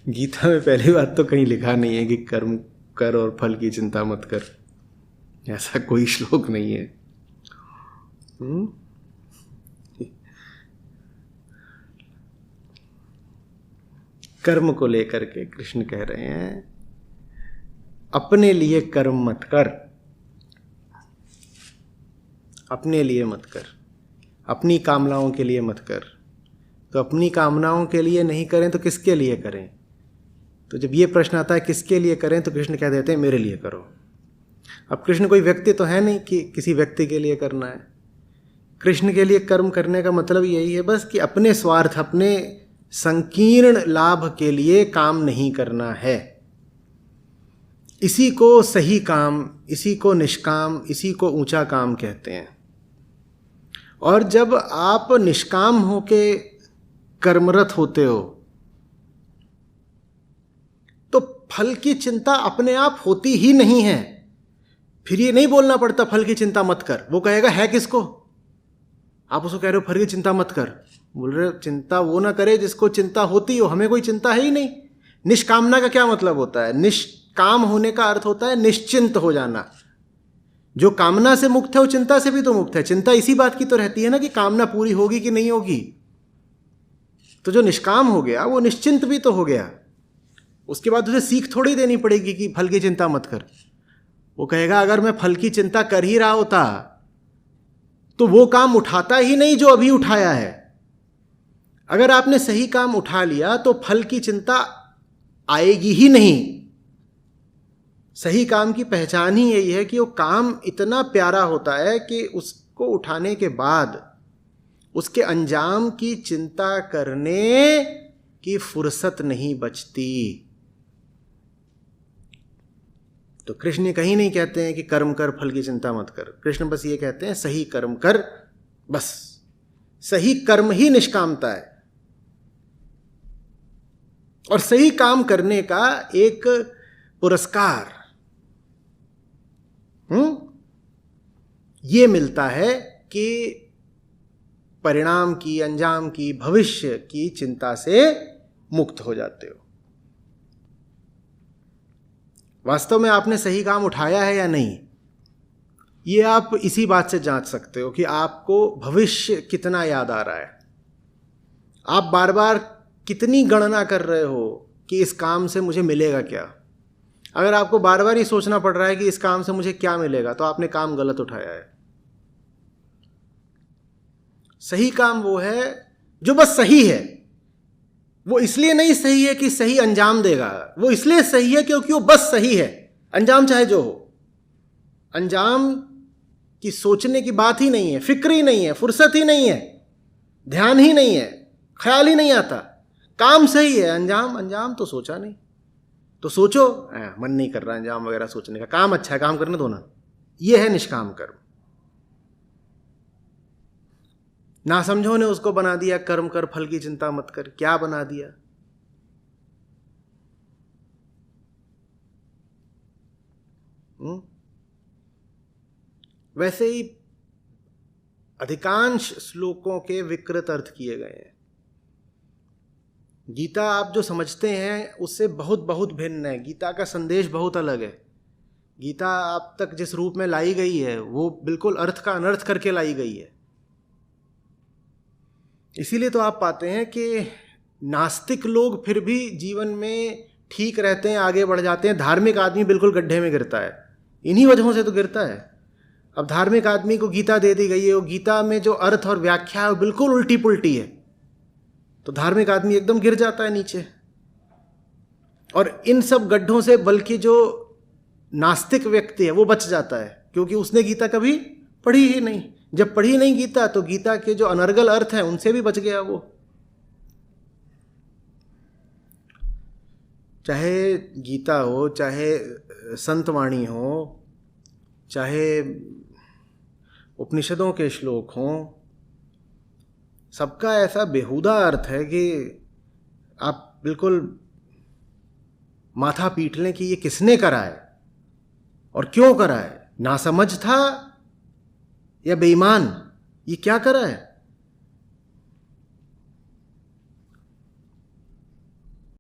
गीता में पहली बात तो कहीं लिखा नहीं है कि कर्म कर और फल की चिंता मत कर, ऐसा कोई श्लोक नहीं है। कर्म को लेकर के कृष्ण कह रहे हैं अपने लिए कर्म मत कर, अपने लिए मत कर, अपनी कामनाओं के लिए मत कर। तो अपनी कामनाओं के लिए नहीं करें तो किसके लिए करें? तो जब ये प्रश्न आता है किसके लिए करें, तो कृष्ण कह देते हैं मेरे लिए करो। अब कृष्ण कोई व्यक्ति तो है नहीं कि किसी व्यक्ति के लिए करना है। कृष्ण के लिए कर्म करने का मतलब यही है बस कि अपने स्वार्थ, अपने संकीर्ण लाभ के लिए काम नहीं करना है। इसी को सही काम, इसी को निष्काम, इसी को ऊंचा काम कहते हैं। और जब आप निष्काम होके कर्मरत होते हो तो फल की चिंता अपने आप होती ही नहीं है। फिर ये नहीं बोलना पड़ता फल की चिंता मत कर, वो कहेगा है किसको? आप उसको कह रहे हो फल की चिंता मत कर, बोल रहे हो चिंता वो ना करे जिसको चिंता होती हो, हमें कोई चिंता है ही नहीं। निष्कामना का क्या मतलब होता है? निष्काम होने का अर्थ होता है निश्चिंत हो जाना। जो कामना से मुक्त है वो चिंता से भी तो मुक्त है। चिंता इसी बात की तो रहती है ना कि कामना पूरी होगी कि नहीं होगी। तो जो निष्काम हो गया वो निश्चिंत भी तो हो गया। उसके बाद उसे सीख थोड़ी देनी पड़ेगी कि फल की चिंता मत कर। वो कहेगा अगर मैं फल की चिंता कर ही रहा होता तो वो काम उठाता ही नहीं जो अभी उठाया है। अगर आपने सही काम उठा लिया तो फल की चिंता आएगी ही नहीं। सही काम की पहचान ही यही है कि वो काम इतना प्यारा होता है कि उसको उठाने के बाद उसके अंजाम की चिंता करने की फुर्सत नहीं बचती। तो कृष्ण कहीं नहीं कहते हैं कि कर्म कर फल की चिंता मत कर। कृष्ण बस ये कहते हैं सही कर्म कर, बस सही कर्म ही निष्कामता है। और सही काम करने का एक पुरस्कार ये मिलता है कि परिणाम की, अंजाम की, भविष्य की चिंता से मुक्त हो जाते हो। वास्तव में आपने सही काम उठाया है या नहीं, ये आप इसी बात से जांच सकते हो कि आपको भविष्य कितना याद आ रहा है। आप बार बार कितनी गणना कर रहे हो कि इस काम से मुझे मिलेगा क्या। अगर आपको बार बार ही सोचना पड़ रहा है कि इस काम से मुझे क्या मिलेगा, तो आपने काम गलत उठाया है। सही काम वो है जो बस सही है। वो इसलिए नहीं सही है कि सही अंजाम देगा, वो इसलिए सही है क्योंकि वो बस सही है। अंजाम चाहे जो हो, अंजाम की सोचने की बात ही नहीं है, फिक्र ही नहीं है, फुर्सत ही नहीं है, ध्यान ही नहीं है, ख्याल ही नहीं आता। काम सही है, अंजाम तो सोचा नहीं। तो सोचो, मन नहीं कर रहा अंजाम वगैरह सोचने का, काम अच्छा है, काम करने दो ना। ये है निष्काम कर्म। ना समझो ने उसको बना दिया कर्म कर फल की चिंता मत कर। क्या बना दिया? वैसे ही अधिकांश श्लोकों के विकृत अर्थ किए गए हैं। गीता आप जो समझते हैं उससे बहुत बहुत भिन्न है। गीता का संदेश बहुत अलग है। गीता आप तक जिस रूप में लाई गई है वो बिल्कुल अर्थ का अनर्थ करके लाई गई है। इसीलिए तो आप पाते हैं कि नास्तिक लोग फिर भी जीवन में ठीक रहते हैं, आगे बढ़ जाते हैं। धार्मिक आदमी बिल्कुल गड्ढे में गिरता है। इन्हीं वजहों से तो गिरता है। अब धार्मिक आदमी को गीता दे दी गई है, वो गीता में जो अर्थ और व्याख्या है वो बिल्कुल उल्टी पुल्टी है, तो धार्मिक आदमी एकदम गिर जाता है नीचे। और इन सब गड्ढों से बल्कि जो नास्तिक व्यक्ति है वो बच जाता है, क्योंकि उसने गीता कभी पढ़ी ही नहीं। जब पढ़ी नहीं गीता तो गीता के जो अनर्गल अर्थ हैं उनसे भी बच गया वो। चाहे गीता हो, चाहे संतवाणी हो, चाहे उपनिषदों के श्लोक हों, सबका ऐसा बेहुदा अर्थ है कि आप बिल्कुल माथा पीट लें कि ये किसने करा है और क्यों करा है। नासमझ था या बेईमान, ये क्या करा है।